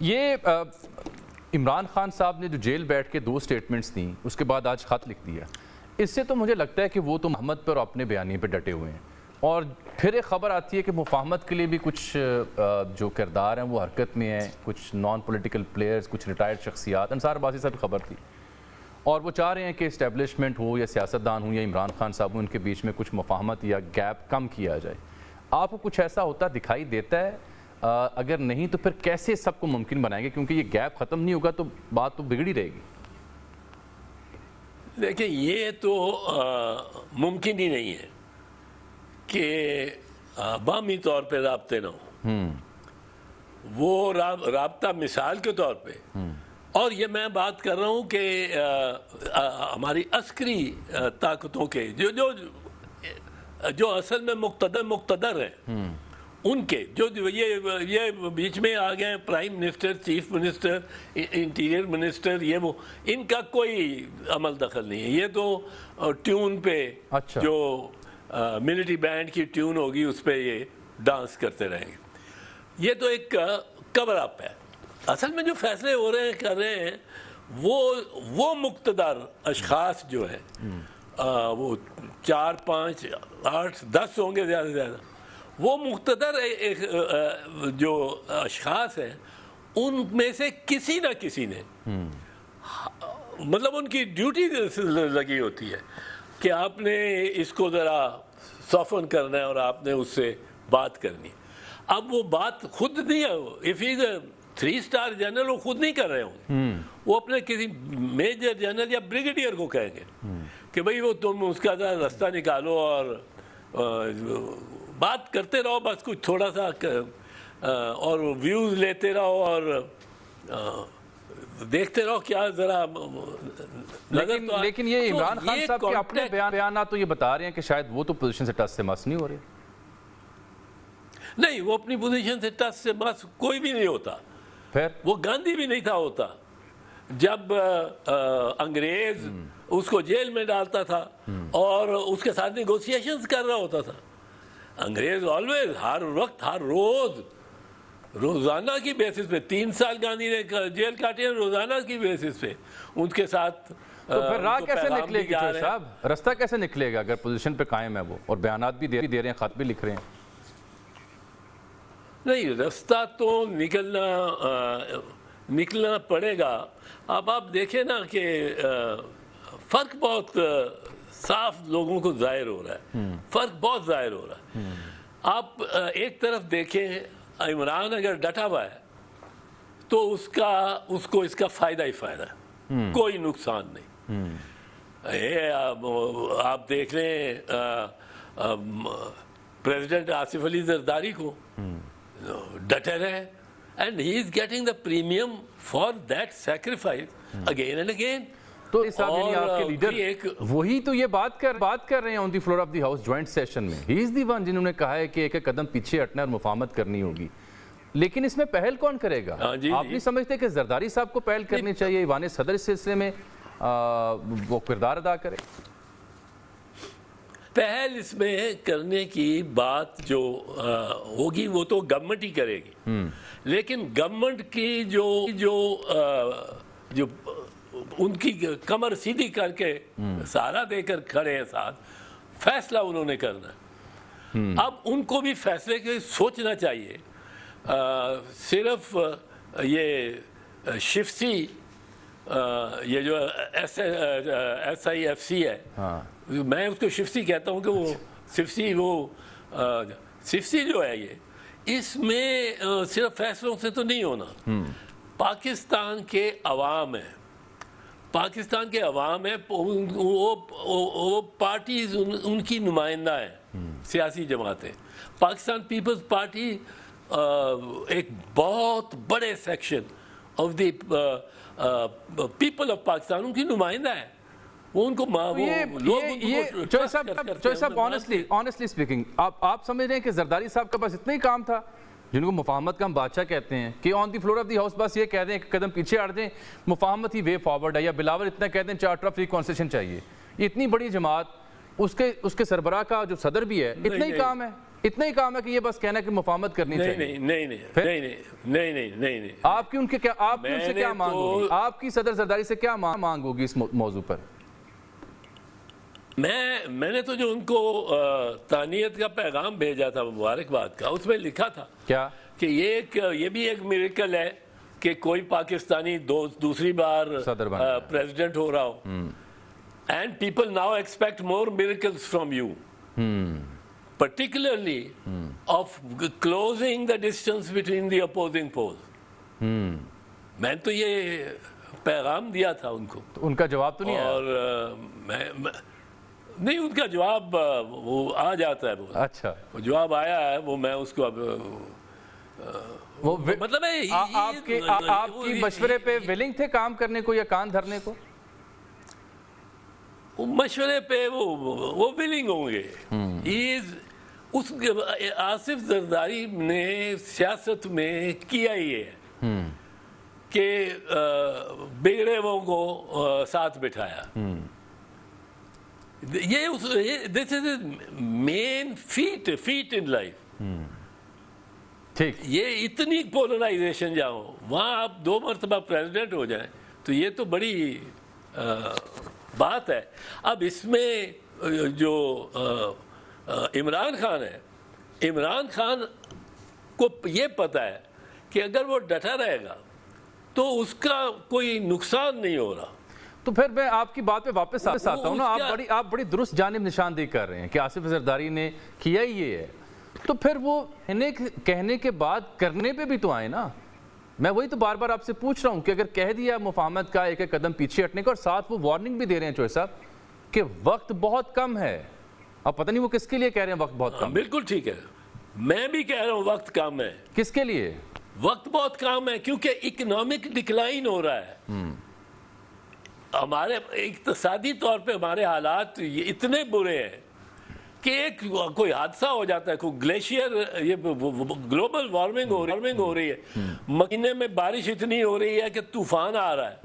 یہ عمران خان صاحب نے جو جیل بیٹھ کے 2 سٹیٹمنٹس دیں، اس کے بعد آج خط لکھ دیا، اس سے تو مجھے لگتا ہے کہ وہ تو محمد پر اپنے بیانیے پہ ڈٹے ہوئے ہیں، اور پھر ایک خبر آتی ہے کہ مفاہمت کے لیے بھی کچھ جو کردار ہیں وہ حرکت میں ہیں، کچھ نان پولیٹیکل پلیئرز، کچھ ریٹائرڈ شخصیات، انصار عباسی صاحب کی خبر تھی، اور وہ چاہ رہے ہیں کہ اسٹیبلشمنٹ ہو یا سیاستدان ہوں یا عمران خان صاحب ان کے بیچ میں کچھ مفاہمت یا گیپ کم کیا جائے۔ آپ کو کچھ ایسا ہوتا دکھائی دیتا ہے؟ اگر نہیں تو پھر کیسے سب کو ممکن بنائیں گے؟ کیونکہ یہ گیپ ختم نہیں ہوگا تو بات تو بگڑی رہے گی۔ دیکھیں، یہ تو ممکن ہی نہیں ہے کہ باہمی طور پہ رابطے نہ ہوں، وہ رابطہ مثال کے طور پہ، اور یہ میں بات کر رہا ہوں کہ ہماری عسکری طاقتوں کے جو اصل میں مقتدر ہیں، ان کے جو یہ بیچ میں آ گئے prime minister, chief minister, interior minister, یہ وہ، ان کا کوئی عمل دخل نہیں ہے۔ یہ تو ٹیون پہ جو ملٹری بینڈ کی ٹیون ہوگی اس پہ یہ ڈانس کرتے رہیں گے۔ یہ تو ایک کور اپ ہے۔ اصل میں جو فیصلے ہو رہے ہیں کر رہے ہیں وہ مقتدر اشخاص جو ہیں، وہ 4 5 8 10 ہوں گے زیادہ سے زیادہ، وہ مقتدر جو اشخاص ہیں ان میں سے کسی نہ کسی نے، مطلب ان کی ڈیوٹی لگی ہوتی ہے کہ آپ نے اس کو ذرا سافن کرنا ہے اور آپ نے اس سے بات کرنی ہے۔ اب وہ بات خود نہیں ہے، if is a 3 star general, وہ خود نہیں کر رہے ہوں، وہ اپنے کسی میجر جنرل یا بریگیڈیئر کو کہیں گے کہ بھئی وہ تم اس کا راستہ نکالو اور بات کرتے رہو، بس کچھ تھوڑا سا اور ویوز لیتے رہو اور دیکھتے رہو کیا ذرا لیکن یہ عمران خان صاحب کے اپنے بیانات تو یہ بتا رہے ہیں کہ شاید وہ تو پوزیشن سے ٹس سے مس نہیں ہو رہے۔ نہیں، وہ اپنی پوزیشن سے ٹس سے مس کوئی بھی نہیں ہوتا، پھر وہ گاندھی بھی نہیں تھا ہوتا جب انگریز اس کو جیل میں ڈالتا تھا اور اس کے ساتھ نیگوسیشنز کر رہا ہوتا تھا۔ انگریز آلویز، ہر وقت، ہر روزانہ کی بیسس پہ، 3 سال گاندھی نے جیل کاٹے ہیں روزانہ کی بیسس پہ ان کے ساتھ۔ تو پھر راہ کیسے نکلے گی چوہے صاحب؟ رستہ کیسے نکلے گا اگر پوزیشن پہ قائم ہے وہ، اور بیانات بھی دے رہے ہیں، خط بھی لکھ رہے ہیں؟ نہیں، رستہ تو نکلنا پڑے گا۔ اب آپ دیکھیں نا کہ فرق بہت صاف لوگوں کو ظاہر ہو رہا ہے، فرق بہت ظاہر ہو رہا ہے۔ آپ ایک طرف دیکھیں، عمران اگر ڈٹا ہوا ہے تو اس کو اس کا فائدہ ہی فائدہ ہے، کوئی نقصان نہیں۔ آپ دیکھ لیں پریزیڈنٹ آصف علی زرداری کو، ڈٹے رہے، and he is getting the premium for that sacrifice again and again۔ تو صاحب یعنی آپ کے لیڈر وہی تو یہ بات کر رہے ہیں on the floor of the house joint session میں، ہی از دی ون جنہوں نے کہا ہے کہ ایک قدم پیچھے ہٹنا اور مفاہمت کرنی ہوگی، لیکن اس میں پہل کون کرے گا؟ آپ نہیں سمجھتے کہ زرداری صاحب کو پہل کرنی چاہیے، ایوان صدر اس سلسلے میں وہ کردار ادا کرے؟ پہل اس میں کرنے کی بات جو ہوگی وہ تو گورنمنٹ ہی کرے گی، لیکن گورنمنٹ کی جو ان کی کمر سیدھی کر کے سہارا دے کر کھڑے ہیں ساتھ، فیصلہ انہوں نے کرنا ہے۔ اب ان کو بھی فیصلے کے سوچنا چاہیے، صرف یہ شفسی، یہ جو SIFC ہے، میں اس کو شفسی کہتا ہوں کہ وہ سفسی جو ہے، یہ اس میں صرف فیصلوں سے تو نہیں ہونا۔ پاکستان کے عوام ہیں، وہ پارٹیز ان کی نمائندہ ہیں، سیاسی جماعتیں۔ پاکستان پیپلز پارٹی ایک بہت بڑے section of the people of Pakistan, ان کی نمائندہ ہے، وہ ان کو چوہے صاحب آنیسٹلی اسپیکنگ، آپ سمجھ رہے ہیں کہ زرداری صاحب کا بس اتنا ہی کام تھا، جن کو مفاہمت کا ہم بادشاہ کہتے ہیں، کہ آن the floor of the house بس یہ کہہ دیں ایک قدم پیچھے ہٹ دیں، مفاہمت ہی وے فارورڈ ہے، یا بلاول اتنا کہہ دیں چارٹر آف ریکنسیلیشن چاہیے؟ یہ اتنی بڑی جماعت، اس کے سربراہ کا جو صدر بھی ہے، اتنا ہی کام ہے؟ اتنا ہی کام ہے کہ یہ بس کہنا کہ مفاہمت کرنی چاہیے؟ نہیں، آپ کی ان سے کیا مانگ ہوگی؟ آپ کی صدر زرداری سے کیا مانگ ہوگی اس موضوع پر؟ میں نے تو جو ان کو تہنیت کا پیغام بھیجا تھا مبارکباد کا، اس میں لکھا تھا کیا کہ یہ بھی ایک میریکل ہے کہ کوئی پاکستانی دوسری بار پریزیڈنٹ ہو رہا ہو. And people now expect more miracles from you, particularly of closing the distance between the opposing poles. میں تو یہ پیغام دیا تھا ان کو. ان کا جواب تو نہیں آیا؟ اور نہیں، ان کا جواب وہ آ جاتا ہے. اچھا، وہ جواب آیا ہے، وہ میں اس کو اب مطلب آپ کی مشورے پہ ویلنگ تھے کام کرنے کو یا کان دھرنے کو؟ مشورے پہ وہ ویلنگ ہوں گے. آصف زرداری نے سیاست میں کیا ہی ہے کہ بگڑے وہ کو ساتھ بٹھایا. دس از مین فیٹ ان لائف. یہ اتنی پولرائزیشن جاؤ وہاں آپ 2 مرتبہ پریزیڈنٹ ہو جائیں تو یہ تو بڑی بات ہے. اب اس میں جو عمران خان ہے، عمران خان کو یہ پتا ہے کہ اگر وہ ڈٹا رہے گا تو اس کا کوئی نقصان نہیں ہو رہا. تو پھر میں آپ کی بات پہ واپس آتا ہوں نا. آپ بڑی درست جانب نشاندہی کر رہے ہیں کہ آصف زرداری نے کیا ہی یہ ہے، تو پھر وہ انہیں کہنے کے بعد کرنے پہ بھی تو آئے نا. میں وہی تو بار بار آپ سے پوچھ رہا ہوں کہ اگر کہہ دیا مفاہمت کا ایک قدم پیچھے ہٹنے کا، اور ساتھ وہ وارننگ بھی دے رہے ہیں چوہے صاحب کہ وقت بہت کم ہے. اب پتہ نہیں وہ کس کے لیے کہہ رہے ہیں وقت بہت کم. بالکل ٹھیک ہے، میں بھی کہہ رہا ہوں وقت کم ہے. کس کے لیے وقت بہت کم ہے؟ کیونکہ اکنامک ڈکلائن ہو رہا ہے. ہمارے اقتصادی طور پہ ہمارے حالات اتنے برے ہیں کہ ایک کوئی حادثہ ہو جاتا ہے، کوئی گلیشیئر، یہ گلوبل وارمنگ ہو رہی ہے، مہینے میں بارش اتنی ہو رہی ہے کہ طوفان آ رہا ہے.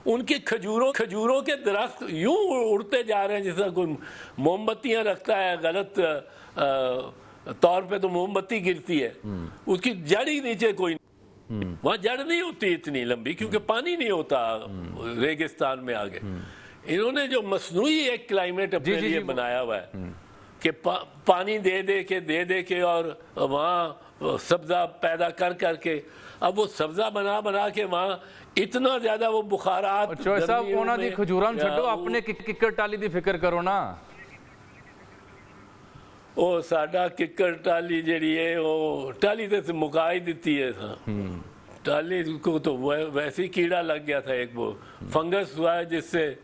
ان کے کھجوروں کے درخت یوں اڑتے جا رہے ہیں جیسا کوئی موم بتیاں رکھتا ہے غلط طور پہ، تو موم بتی گرتی ہے، اس کی جڑ ہی نیچے کوئی نہیں. وہاں جڑ نہیں ہوتی اتنی لمبی کیونکہ پانی نہیں ہوتا ریگستان میں آگے. انہوں نے جو مصنوعی ایک کلائمیٹ اپنے لیے بنایا ہوا ہے کہ پانی دے کے اور وہاں سبزہ پیدا کر کے، اب وہ سبزہ بنا کے وہاں اتنا زیادہ وہ بخارات. چوہے صاحب اونا دی کھجوراں چھڈو، اپنے ککڑ ٹالی دی فکر کرو نا. وہ ساڈا ککڑ ٹالی جڑی ہے وہ ٹالی تے مکا ہی دیتی ہے. ٹالی کو تو ویسے ہی کیڑا لگ گیا تھا، ایک وہ فنگس ہوا ہے جس سے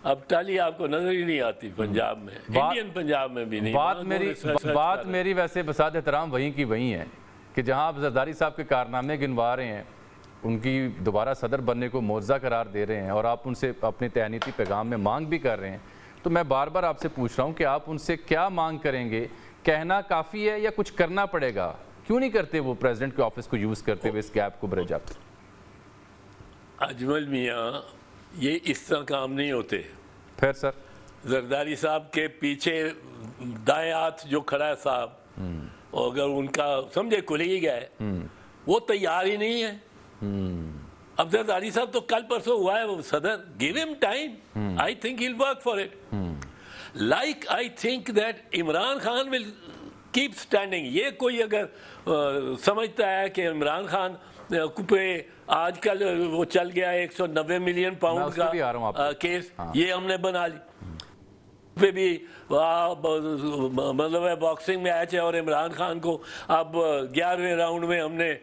اب ٹالی آپ کو نظر ہی نہیں آتی پنجاب میں، انڈین پنجاب میں بھی نہیں. بات میری ویسے بساط احترام وہیں کی وہیں ہے کہ جہاں آپ زرداری صاحب کے کارنامے گنوا رہے ہیں، ان کی دوبارہ صدر بننے کو معجزہ قرار دے رہے ہیں، اور آپ ان سے اپنے تہنیتی پیغام میں مانگ بھی کر رہے ہیں، تو میں بار بار آپ سے پوچھ رہا ہوں کہ آپ ان سے کیا مانگ کریں گے؟ کہنا کافی ہے یا کچھ کرنا پڑے گا؟ کیوں نہیں کرتے وہ پریزیڈنٹ کے آفس کو یوز کرتے ہوئے اس گیپ کو برج اپ؟ اجمل میاں، یہ اس طرح کام نہیں ہوتے. پھر سر زرداری صاحب کے پیچھے دائیں ہاتھ جو کھڑا ہے صاحب، اور اگر ان کا سمجھے کلیگ ہے، وہ تیار ہی نہیں ہے. اب زرداری صاحب تو کل پرسوں ہوا ہے وہ صدر. Give him time, I think he'll work for it. Like I think that Imran Khan will keep standing. یہ کوئی اگر سمجھتا ہے کہ عمران خان پہ آج کل وہ چل گیا 190 ملین پاؤنڈ کا کیس، یہ ہم نے بنا لی پہ بھی مطلب ہے باکسنگ میچ ہے اور عمران خان کو اب 11ویں راؤنڈ میں ہم نے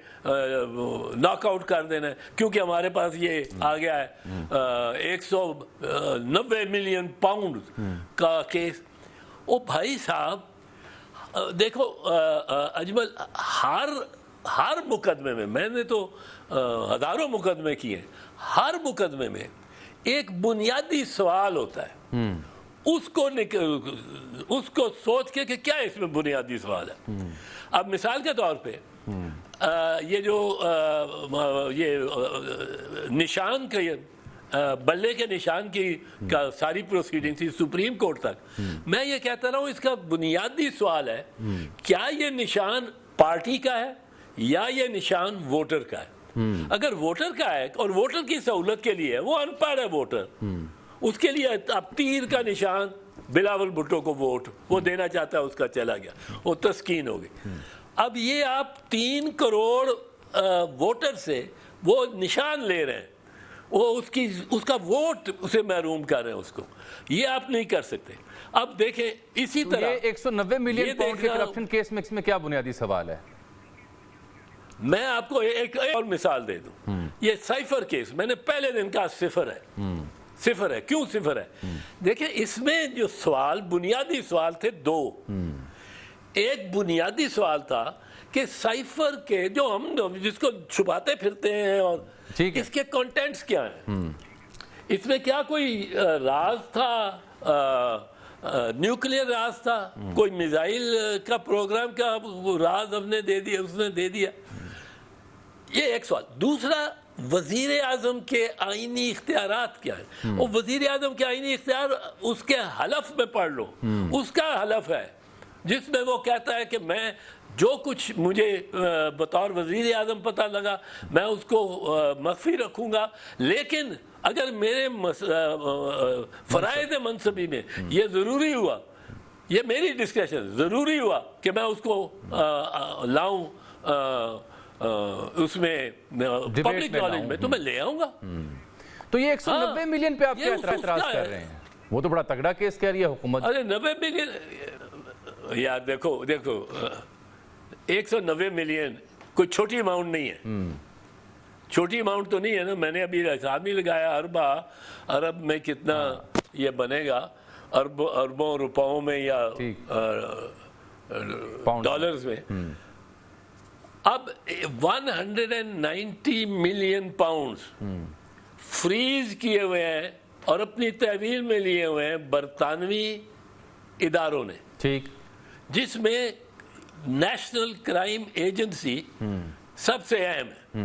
ناک آؤٹ کر دینا ہے کیونکہ ہمارے پاس یہ آ گیا ہے 190 ملین پاؤنڈ کا کیس. او بھائی صاحب دیکھو اجمل، ہر مقدمے میں نے تو ہزاروں مقدمے کیے، ہر مقدمے میں ایک بنیادی سوال ہوتا ہے، اس کو سوچ کے کہ کیا اس میں بنیادی سوال ہے. اب مثال کے طور پہ یہ جو یہ نشان کا بلے کے نشان کی کا ساری پروسیڈنگ تھی سپریم کورٹ تک. میں یہ کہتا رہا ہوں اس کا بنیادی سوال ہے کیا یہ نشان پارٹی کا ہے یا یہ نشان ووٹر کا ہے. اگر ووٹر کا ہے اور ووٹر کی سہولت کے لیے وہ ان پڑھ ہے ووٹر, اس کے لیے اب تیر کا نشان بلاول بھٹو کو ووٹ وہ دینا چاہتا ہے, اس کا چلا گیا, وہ تسکین ہو گئی. اب یہ آپ 3 کروڑ ووٹر سے وہ نشان لے رہے ہیں, وہ اس کا ووٹ اسے محروم کر رہے ہیں اس کو, یہ آپ نہیں کر سکتے. اب دیکھیں اسی طرح یہ 190 ملین پاؤنڈ کے کرپشن کیس میں اس میں کیا بنیادی سوال ہے؟ میں آپ کو ایک اور مثال دے دوں. یہ سائفر کیس میں نے پہلے دن کہا صفر ہے. کیوں صفر ہے؟ دیکھیں اس میں جو سوال بنیادی سوال تھے 2. ایک بنیادی سوال تھا کہ سائفر کے جو ہم جس کو چھپاتے پھرتے ہیں اور اس کے کنٹینٹس کیا ہیں, اس میں کیا کوئی راز تھا, نیوکلیر راز تھا, کوئی میزائل کا پروگرام کا راز ہم نے دے دیا, اس نے دے دیا. یہ ایک سوال. دوسرا وزیر اعظم کے آئینی اختیارات کیا ہیں؟ وہ وزیر اعظم کے آئینی اختیار اس کے حلف میں پڑھ لو. اس کا حلف ہے جس میں وہ کہتا ہے کہ میں جو کچھ مجھے بطور وزیر اعظم پتہ لگا میں اس کو مخفی رکھوں گا, لیکن اگر میرے فرائض منصبی میں یہ ضروری ہوا, یہ میری ڈسکریشن ضروری ہوا کہ میں اس کو لاؤں اس میں پبلک نالج میں, تو میں لے آؤں گا. تو یہ 190 ملین پہ آپ کیا اعتراض کر رہے ہیں؟ وہ تو بڑا تگڑا کیس کہہ رہی ہے حکومت. ارے 90 ملین یار دیکھو 190 ملین کوئی چھوٹی اماؤنٹ نہیں ہے, چھوٹی اماؤنٹ تو نہیں ہے نا. میں نے ابھی حساب نہیں لگایا ارب میں کتنا یہ بنے گا, اربوں روپوں میں یا ڈالرز میں. اب 190 ملین پاؤنڈز فریز کیے ہوئے ہیں اور اپنی تحویل میں لیے ہوئے ہیں برطانوی اداروں نے, ٹھیک, جس میں نیشنل کرائم ایجنسی سب سے اہم ہے.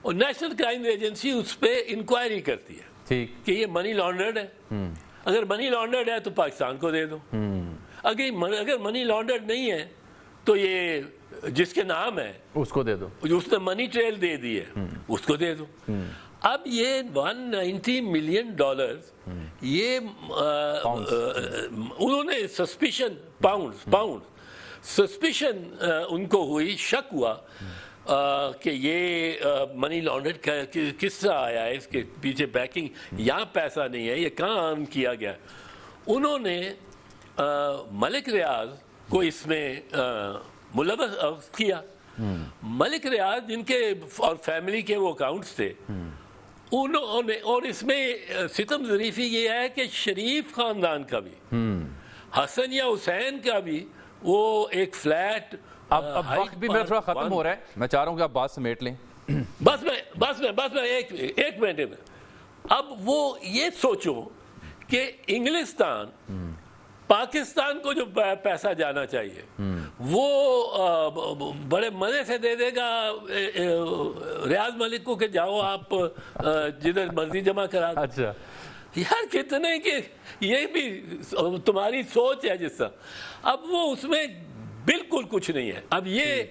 اور نیشنل کرائم ایجنسی اس پہ انکوائری کرتی ہے ٹھیک, کہ یہ منی لانڈرڈ ہے. اگر منی لانڈرڈ ہے تو پاکستان کو دے دو, اگر منی لانڈرڈ نہیں ہے تو یہ جس کے نام ہے اس کو دے دو, اس نے منی ٹریل دے دی ہے اس کو دے دو. اب یہ 190 ملین ڈالرز یہ انہوں نے سسپیشن پاؤنڈ سسپیشن ان کو ہوئی, شک ہوا کہ یہ منی لانڈرڈ کس طرح آیا ہے, اس کے پیچھے بیکنگ, یہاں پیسہ نہیں ہے, یہ کہاں ارن کیا گیا. انہوں نے ملک ریاض کو اس میں ملوث کیا. ملک ریاض جن کے اور فیملی کے وہ اکاؤنٹس تھے انہوں نے, اور اس میں ستم ظریفی یہ ہے کہ شریف خاندان کا بھی, حسن یا حسین کا بھی وہ ایک فلیٹ. اب وقت بھی میرا تھوڑا ختم ہو رہا ہے, میں چاہ رہا ہوں کہ آپ بات سمیٹ لیں. بس میں ایک منٹ میں. اب وہ یہ سوچو کہ انگلستان پاکستان کو جو پیسہ جانا چاہیے وہ بڑے مزے سے دے دے گا ریاض ملک کو کہ جاؤ آپ جدھر مرضی جمع کرا دو. اچھا یار کتنے کہ یہ بھی تمہاری سوچ ہے جس طرح. اب وہ اس میں بالکل کچھ نہیں ہے. اب یہ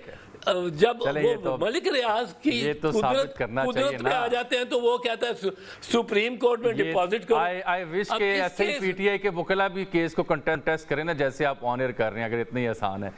جب وہ ملک ریاض کی قدرت پہ آ جاتے ہیں تو وہ کہتا ہے سپریم کورٹ میں ڈپازٹ کرو. آئی وش کہ ایسے ہی پی ٹی آئی کے وکلا بھی کیس کو کنٹیسٹ کریں نا جیسے آپ آن ایئر کر رہے ہیں, اگر اتنا ہی آسان ہے.